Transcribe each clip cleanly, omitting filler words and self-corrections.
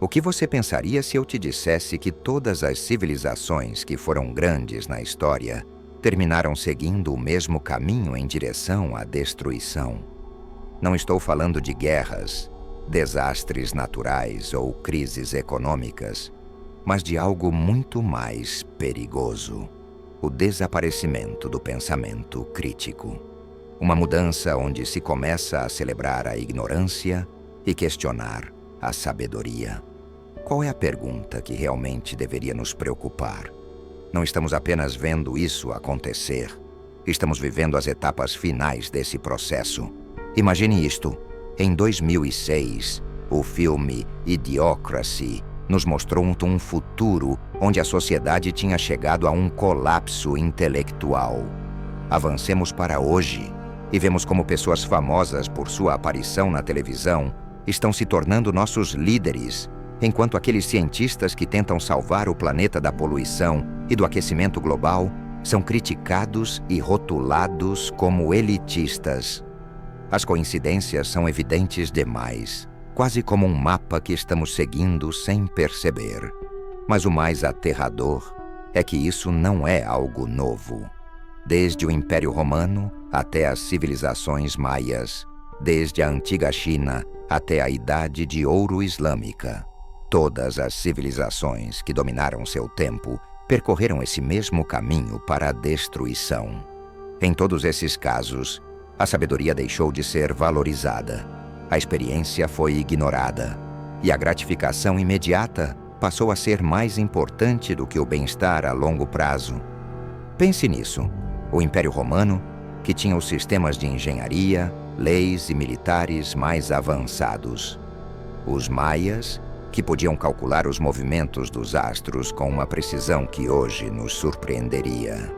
O que você pensaria se eu te dissesse que todas as civilizações que foram grandes na história terminaram seguindo o mesmo caminho em direção à destruição? Não estou falando de guerras, desastres naturais ou crises econômicas, mas de algo muito mais perigoso: o desaparecimento do pensamento crítico. Uma mudança onde se começa a celebrar a ignorância e questionar a sabedoria. Qual é a pergunta que realmente deveria nos preocupar? Não estamos apenas vendo isso acontecer. Estamos vivendo as etapas finais desse processo. Imagine isto. Em 2006, o filme Idiocracy nos mostrou um futuro onde a sociedade tinha chegado a um colapso intelectual. Avancemos para hoje e vemos como pessoas famosas por sua aparição na televisão estão se tornando nossos líderes, enquanto aqueles cientistas que tentam salvar o planeta da poluição e do aquecimento global são criticados e rotulados como elitistas. As coincidências são evidentes demais, quase como um mapa que estamos seguindo sem perceber. Mas o mais aterrador é que isso não é algo novo. Desde o Império Romano até as civilizações maias, desde a antiga China até a Idade de Ouro Islâmica, todas as civilizações que dominaram seu tempo percorreram esse mesmo caminho para a destruição. Em todos esses casos, a sabedoria deixou de ser valorizada, a experiência foi ignorada e a gratificação imediata passou a ser mais importante do que o bem-estar a longo prazo. Pense nisso: o Império Romano, que tinha os sistemas de engenharia, leis e militares mais avançados. Os maias, que podiam calcular os movimentos dos astros com uma precisão que hoje nos surpreenderia.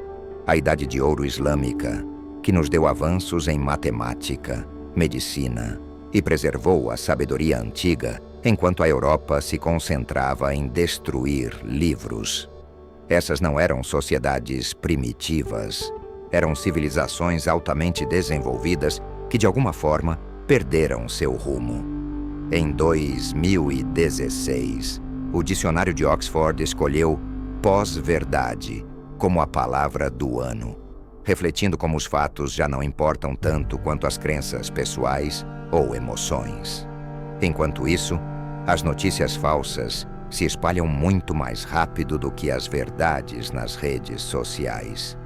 A Idade de Ouro Islâmica, que nos deu avanços em matemática, medicina e preservou a sabedoria antiga, enquanto a Europa se concentrava em destruir livros. Essas não eram sociedades primitivas, eram civilizações altamente desenvolvidas que, de alguma forma, perderam seu rumo. Em 2016, o dicionário de Oxford escolheu pós-verdade como a palavra do ano, refletindo como os fatos já não importam tanto quanto as crenças pessoais ou emoções. Enquanto isso, as notícias falsas se espalham muito mais rápido do que as verdades nas redes sociais.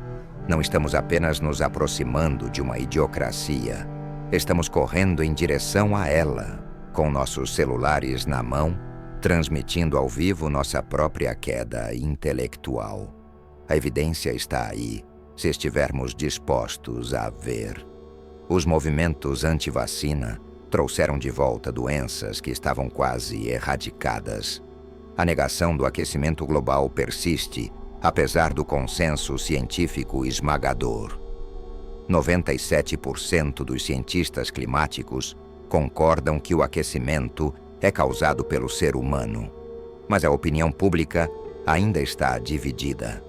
Não estamos apenas nos aproximando de uma idiocracia, estamos correndo em direção a ela, com nossos celulares na mão, transmitindo ao vivo nossa própria queda intelectual. A evidência está aí, se estivermos dispostos a ver. Os movimentos anti-vacina trouxeram de volta doenças que estavam quase erradicadas. A negação do aquecimento global persiste, apesar do consenso científico esmagador. 97% dos cientistas climáticos concordam que o aquecimento é causado pelo ser humano, mas a opinião pública ainda está dividida.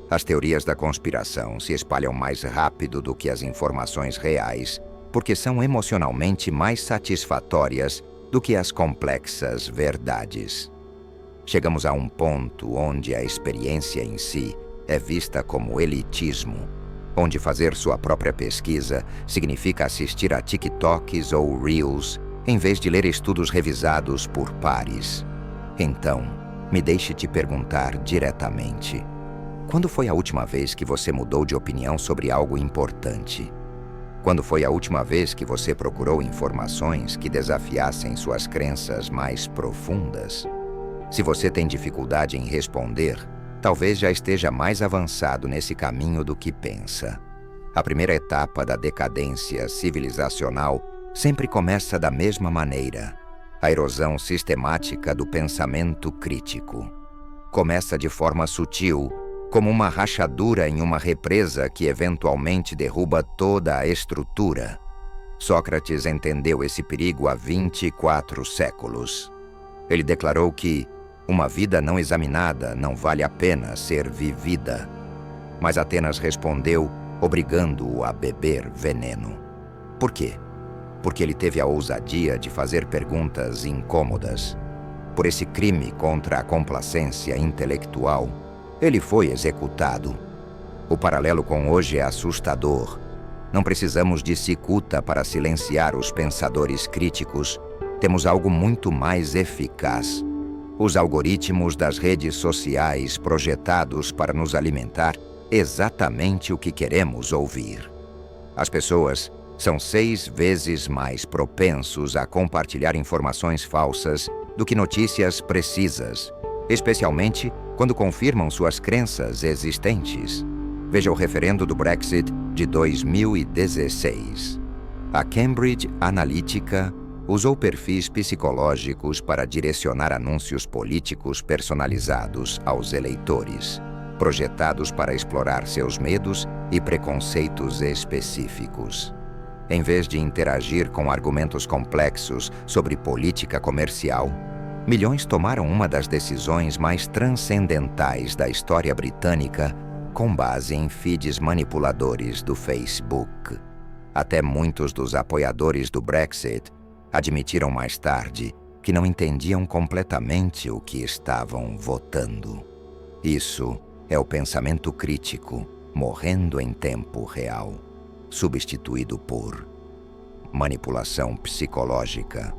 As teorias da conspiração se espalham mais rápido do que as informações reais, porque são emocionalmente mais satisfatórias do que as complexas verdades. Chegamos a um ponto onde a experiência em si é vista como elitismo, onde fazer sua própria pesquisa significa assistir a TikToks ou Reels, em vez de ler estudos revisados por pares. Então, me deixe te perguntar diretamente: quando foi a última vez que você mudou de opinião sobre algo importante? Quando foi a última vez que você procurou informações que desafiassem suas crenças mais profundas? Se você tem dificuldade em responder, talvez já esteja mais avançado nesse caminho do que pensa. A primeira etapa da decadência civilizacional sempre começa da mesma maneira: a erosão sistemática do pensamento crítico. Começa de forma sutil, como uma rachadura em uma represa que eventualmente derruba toda a estrutura. Sócrates entendeu esse perigo há 24 séculos. Ele declarou que uma vida não examinada não vale a pena ser vivida. Mas Atenas respondeu, obrigando-o a beber veneno. Por quê? Porque ele teve a ousadia de fazer perguntas incômodas. Por esse crime contra a complacência intelectual, ele foi executado. O paralelo com hoje é assustador. Não precisamos de cicuta para silenciar os pensadores críticos. Temos algo muito mais eficaz. Os algoritmos das redes sociais projetados para nos alimentar exatamente o que queremos ouvir. As pessoas são 6 vezes mais propensos a compartilhar informações falsas do que notícias precisas, especialmente quando confirmam suas crenças existentes. Veja o referendo do Brexit de 2016. A Cambridge Analytica usou perfis psicológicos para direcionar anúncios políticos personalizados aos eleitores, projetados para explorar seus medos e preconceitos específicos. Em vez de interagir com argumentos complexos sobre política comercial, milhões tomaram uma das decisões mais transcendentais da história britânica com base em feeds manipuladores do Facebook. Até muitos dos apoiadores do Brexit admitiram mais tarde que não entendiam completamente o que estavam votando. Isso é o pensamento crítico morrendo em tempo real, substituído por manipulação psicológica.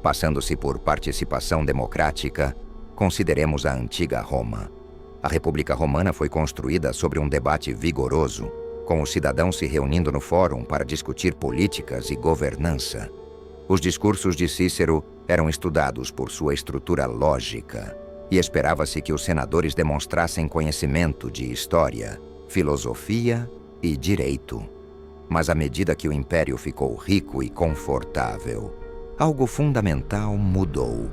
Passando-se por participação democrática, consideremos a antiga Roma. A República Romana foi construída sobre um debate vigoroso, com os cidadãos se reunindo no fórum para discutir políticas e governança. Os discursos de Cícero eram estudados por sua estrutura lógica, e esperava-se que os senadores demonstrassem conhecimento de história, filosofia e direito. Mas à medida que o império ficou rico e confortável, algo fundamental mudou.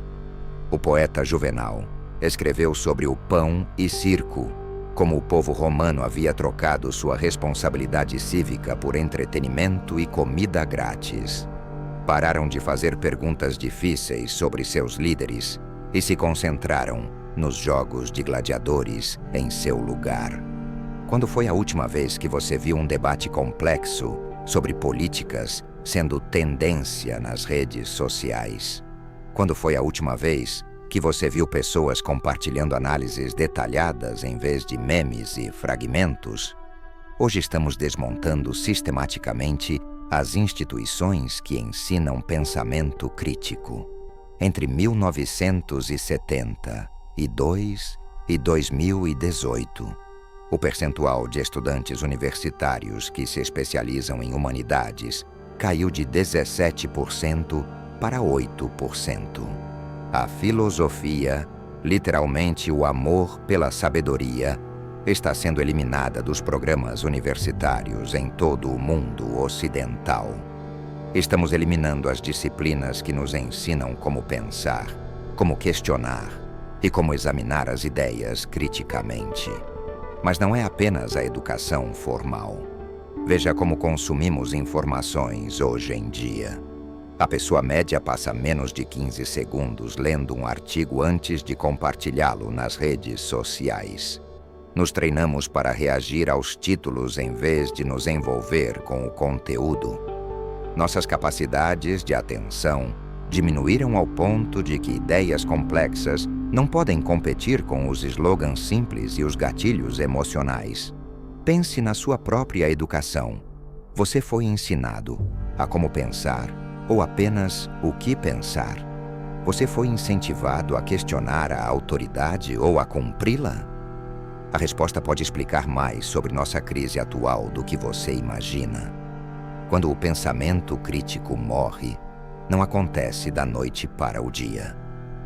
O poeta Juvenal escreveu sobre o pão e circo, como o povo romano havia trocado sua responsabilidade cívica por entretenimento e comida grátis. Pararam de fazer perguntas difíceis sobre seus líderes e se concentraram nos jogos de gladiadores em seu lugar. Quando foi a última vez que você viu um debate complexo sobre políticas sendo tendência nas redes sociais? Quando foi a última vez que você viu pessoas compartilhando análises detalhadas em vez de memes e fragmentos? Hoje estamos desmontando sistematicamente as instituições que ensinam pensamento crítico. Entre 1972 e 2018, o percentual de estudantes universitários que se especializam em humanidades caiu de 17% para 8%. A filosofia, literalmente o amor pela sabedoria, está sendo eliminada dos programas universitários em todo o mundo ocidental. Estamos eliminando as disciplinas que nos ensinam como pensar, como questionar e como examinar as ideias criticamente. Mas não é apenas a educação formal. Veja como consumimos informações hoje em dia. A pessoa média passa menos de 15 segundos lendo um artigo antes de compartilhá-lo nas redes sociais. Nos treinamos para reagir aos títulos em vez de nos envolver com o conteúdo. Nossas capacidades de atenção diminuíram ao ponto de que ideias complexas não podem competir com os slogans simples e os gatilhos emocionais. Pense na sua própria educação. Você foi ensinado a como pensar ou apenas o que pensar? Você foi incentivado a questionar a autoridade ou a cumpri-la? A resposta pode explicar mais sobre nossa crise atual do que você imagina. Quando o pensamento crítico morre, não acontece da noite para o dia.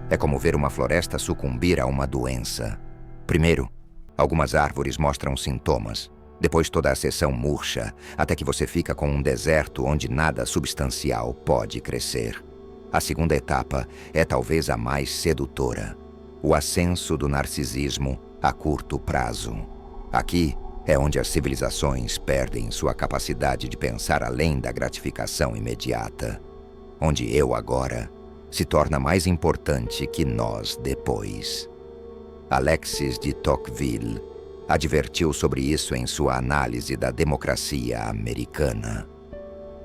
É como ver uma floresta sucumbir a uma doença. Primeiro, algumas árvores mostram sintomas. Depois toda a seção murcha, até que você fica com um deserto onde nada substancial pode crescer. A segunda etapa é talvez a mais sedutora: o ascenso do narcisismo a curto prazo. Aqui é onde as civilizações perdem sua capacidade de pensar além da gratificação imediata. Onde eu agora se torna mais importante que nós depois. Alexis de Tocqueville advertiu sobre isso em sua análise da democracia americana.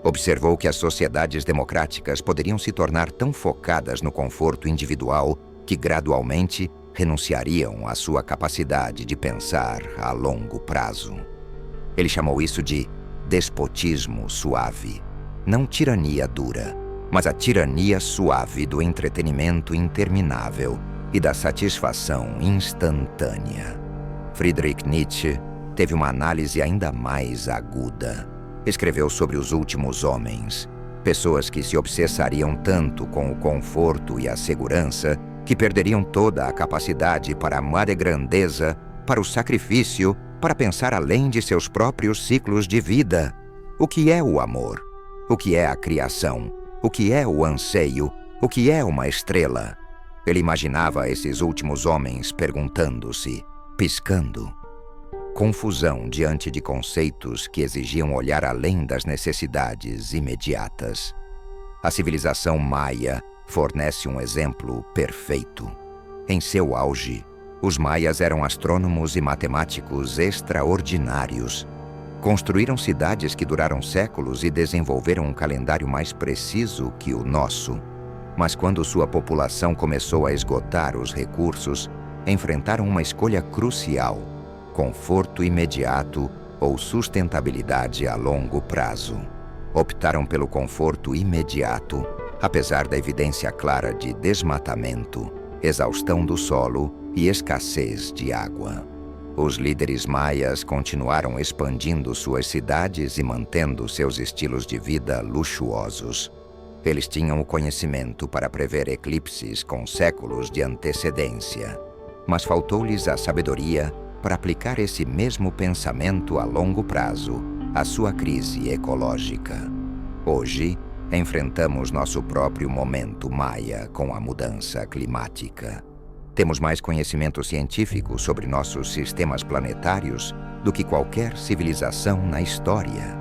Observou que as sociedades democráticas poderiam se tornar tão focadas no conforto individual que gradualmente renunciariam à sua capacidade de pensar a longo prazo. Ele chamou isso de despotismo suave. Não tirania dura, mas a tirania suave do entretenimento interminável e da satisfação instantânea. Friedrich Nietzsche teve uma análise ainda mais aguda. Escreveu sobre os últimos homens, pessoas que se obsessariam tanto com o conforto e a segurança que perderiam toda a capacidade para amar a grandeza, para o sacrifício, para pensar além de seus próprios ciclos de vida. O que é o amor? O que é a criação? O que é o anseio? O que é uma estrela? Ele imaginava esses últimos homens perguntando-se, piscando. Confusão diante de conceitos que exigiam olhar além das necessidades imediatas. A civilização maia fornece um exemplo perfeito. Em seu auge, os maias eram astrônomos e matemáticos extraordinários. Construíram cidades que duraram séculos e desenvolveram um calendário mais preciso que o nosso. Mas quando sua população começou a esgotar os recursos, enfrentaram uma escolha crucial: conforto imediato ou sustentabilidade a longo prazo. Optaram pelo conforto imediato, apesar da evidência clara de desmatamento, exaustão do solo e escassez de água. Os líderes maias continuaram expandindo suas cidades e mantendo seus estilos de vida luxuosos. Eles tinham o conhecimento para prever eclipses com séculos de antecedência, mas faltou-lhes a sabedoria para aplicar esse mesmo pensamento a longo prazo à sua crise ecológica. Hoje, enfrentamos nosso próprio momento maia com a mudança climática. Temos mais conhecimento científico sobre nossos sistemas planetários do que qualquer civilização na história.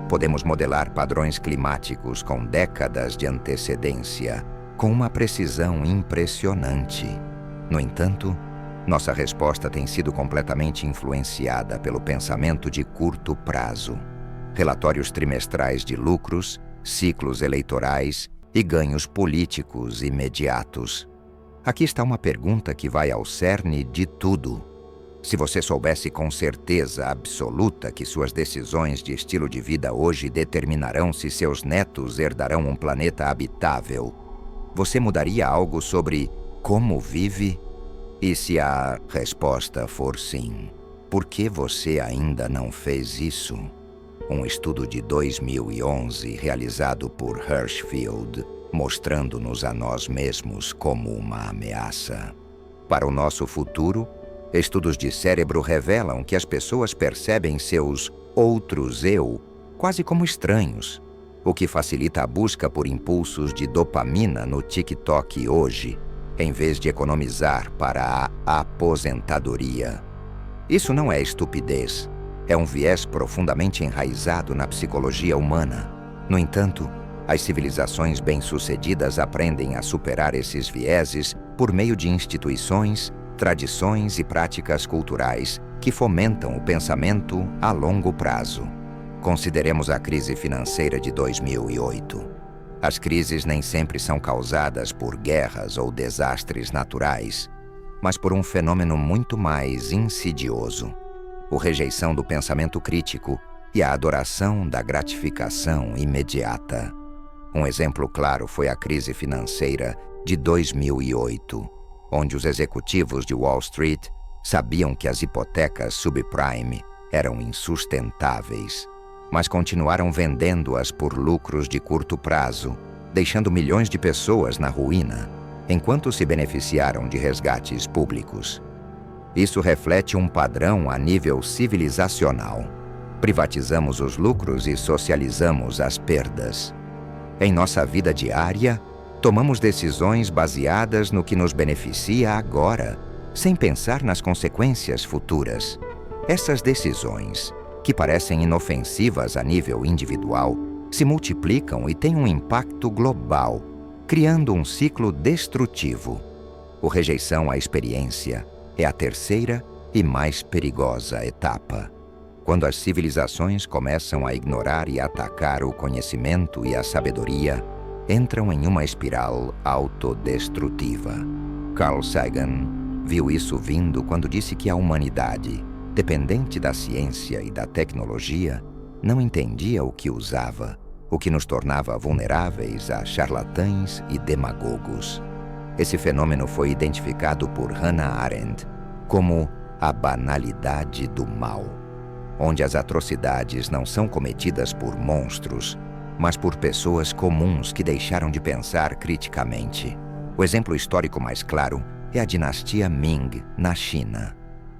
Podemos modelar padrões climáticos com décadas de antecedência, com uma precisão impressionante. No entanto, nossa resposta tem sido completamente influenciada pelo pensamento de curto prazo. Relatórios trimestrais de lucros, ciclos eleitorais e ganhos políticos imediatos. Aqui está uma pergunta que vai ao cerne de tudo. Se você soubesse com certeza absoluta que suas decisões de estilo de vida hoje determinarão se seus netos herdarão um planeta habitável, você mudaria algo sobre como vive? E se a resposta for sim, por que você ainda não fez isso? Um estudo de 2011 realizado por Hirschfield, mostrando-nos a nós mesmos como uma ameaça. Para o nosso futuro, estudos de cérebro revelam que as pessoas percebem seus outros eu quase como estranhos, o que facilita a busca por impulsos de dopamina no TikTok hoje, em vez de economizar para a aposentadoria. Isso não é estupidez, é um viés profundamente enraizado na psicologia humana. No entanto, as civilizações bem-sucedidas aprendem a superar esses vieses por meio de instituições, tradições e práticas culturais que fomentam o pensamento a longo prazo. Consideremos a crise financeira de 2008. As crises nem sempre são causadas por guerras ou desastres naturais, mas por um fenômeno muito mais insidioso: a rejeição do pensamento crítico e a adoração da gratificação imediata. Um exemplo claro foi a crise financeira de 2008, onde os executivos de Wall Street sabiam que as hipotecas subprime eram insustentáveis, mas continuaram vendendo-as por lucros de curto prazo, deixando milhões de pessoas na ruína, enquanto se beneficiaram de resgates públicos. Isso reflete um padrão a nível civilizacional. Privatizamos os lucros e socializamos as perdas. Em nossa vida diária, tomamos decisões baseadas no que nos beneficia agora, sem pensar nas consequências futuras. Essas decisões, que parecem inofensivas a nível individual, se multiplicam e têm um impacto global, criando um ciclo destrutivo. A rejeição à experiência é a terceira e mais perigosa etapa. Quando as civilizações começam a ignorar e atacar o conhecimento e a sabedoria, entram em uma espiral autodestrutiva. Carl Sagan viu isso vindo quando disse que a humanidade, dependente da ciência e da tecnologia, não entendia o que usava, o que nos tornava vulneráveis a charlatães e demagogos. Esse fenômeno foi identificado por Hannah Arendt como a banalidade do mal, onde as atrocidades não são cometidas por monstros, mas por pessoas comuns que deixaram de pensar criticamente. O exemplo histórico mais claro é a dinastia Ming, na China.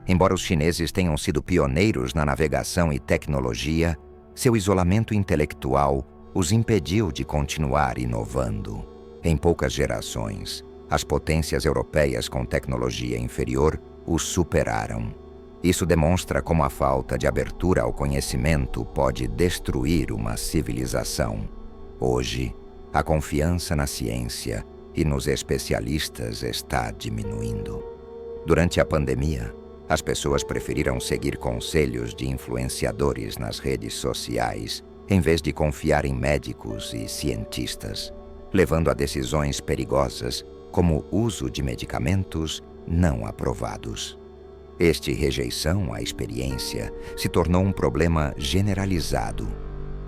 Embora os chineses tenham sido pioneiros na navegação e tecnologia, seu isolamento intelectual os impediu de continuar inovando. Em poucas gerações, as potências europeias com tecnologia inferior os superaram. Isso demonstra como a falta de abertura ao conhecimento pode destruir uma civilização. Hoje, a confiança na ciência e nos especialistas está diminuindo. Durante a pandemia, as pessoas preferiram seguir conselhos de influenciadores nas redes sociais, em vez de confiar em médicos e cientistas, levando a decisões perigosas, como o uso de medicamentos não aprovados. Esta rejeição à experiência se tornou um problema generalizado.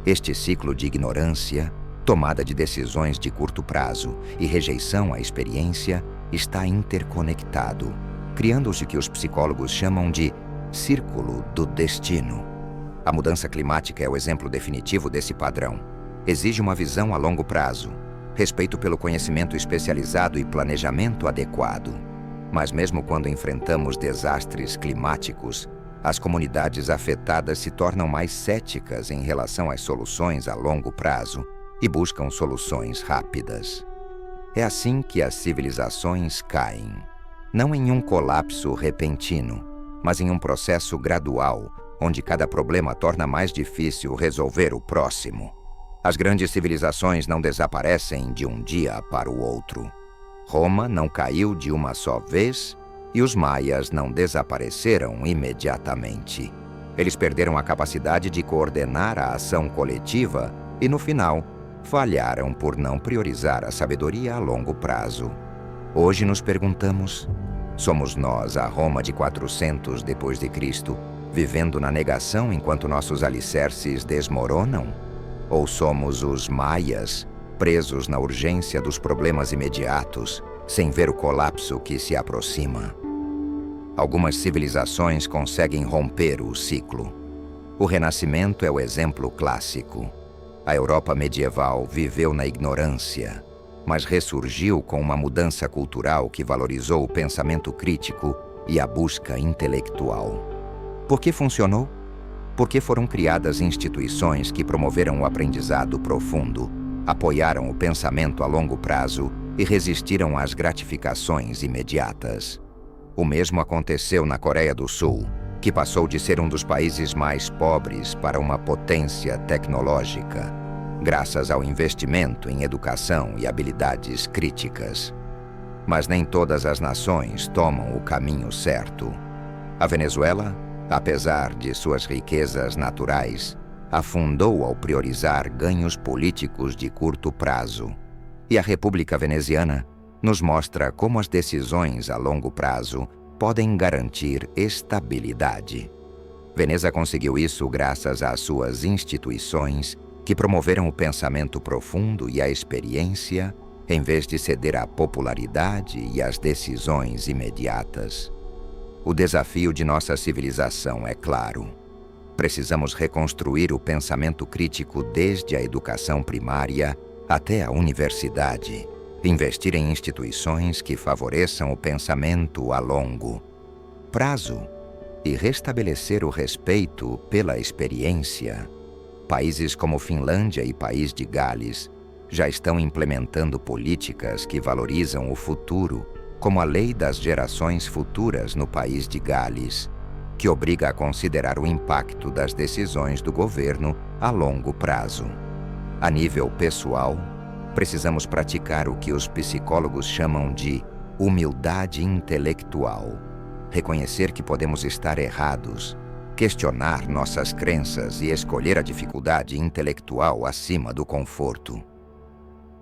Este ciclo de ignorância, tomada de decisões de curto prazo e rejeição à experiência está interconectado, criando-se o que os psicólogos chamam de círculo do destino. A mudança climática é o exemplo definitivo desse padrão. Exige uma visão a longo prazo, respeito pelo conhecimento especializado e planejamento adequado. Mas mesmo quando enfrentamos desastres climáticos, as comunidades afetadas se tornam mais céticas em relação às soluções a longo prazo e buscam soluções rápidas. É assim que as civilizações caem, não em um colapso repentino, mas em um processo gradual, onde cada problema torna mais difícil resolver o próximo. As grandes civilizações não desaparecem de um dia para o outro. Roma não caiu de uma só vez e os maias não desapareceram imediatamente. Eles perderam a capacidade de coordenar a ação coletiva e, no final, falharam por não priorizar a sabedoria a longo prazo. Hoje nos perguntamos, somos nós a Roma de 400 depois de Cristo, vivendo na negação enquanto nossos alicerces desmoronam? Ou somos os maias, presos na urgência dos problemas imediatos, sem ver o colapso que se aproxima? Algumas civilizações conseguem romper o ciclo. O Renascimento é o exemplo clássico. A Europa medieval viveu na ignorância, mas ressurgiu com uma mudança cultural que valorizou o pensamento crítico e a busca intelectual. Por que funcionou? Porque foram criadas instituições que promoveram o aprendizado profundo, apoiaram o pensamento a longo prazo e resistiram às gratificações imediatas. O mesmo aconteceu na Coreia do Sul, que passou de ser um dos países mais pobres para uma potência tecnológica, graças ao investimento em educação e habilidades críticas. Mas nem todas as nações tomam o caminho certo. A Venezuela, apesar de suas riquezas naturais, afundou ao priorizar ganhos políticos de curto prazo. E a República Veneziana nos mostra como as decisões a longo prazo podem garantir estabilidade. Veneza conseguiu isso graças às suas instituições que promoveram o pensamento profundo e a experiência, em vez de ceder à popularidade e às decisões imediatas. O desafio de nossa civilização é claro. Precisamos reconstruir o pensamento crítico desde a educação primária até a universidade. Investir em instituições que favoreçam o pensamento a longo prazo e restabelecer o respeito pela experiência. Países como Finlândia e País de Gales já estão implementando políticas que valorizam o futuro, como a Lei das Gerações Futuras no País de Gales, que obriga a considerar o impacto das decisões do governo a longo prazo. A nível pessoal, precisamos praticar o que os psicólogos chamam de humildade intelectual. Reconhecer que podemos estar errados questionar nossas crenças e escolher a dificuldade intelectual acima do conforto.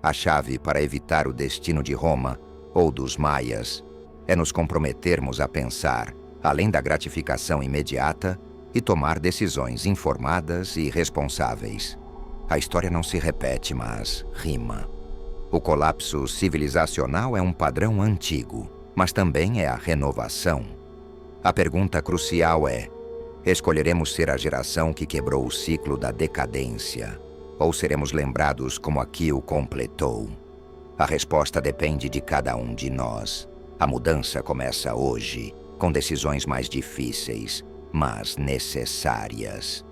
A chave para evitar o destino de Roma ou dos maias é nos comprometermos a pensar além da gratificação imediata e tomar decisões informadas e responsáveis. A história não se repete, mas rima. O colapso civilizacional é um padrão antigo, mas também é a renovação. A pergunta crucial é: escolheremos ser a geração que quebrou o ciclo da decadência, ou seremos lembrados como a que o completou? A resposta depende de cada um de nós. A mudança começa hoje, com decisões mais difíceis, mas necessárias.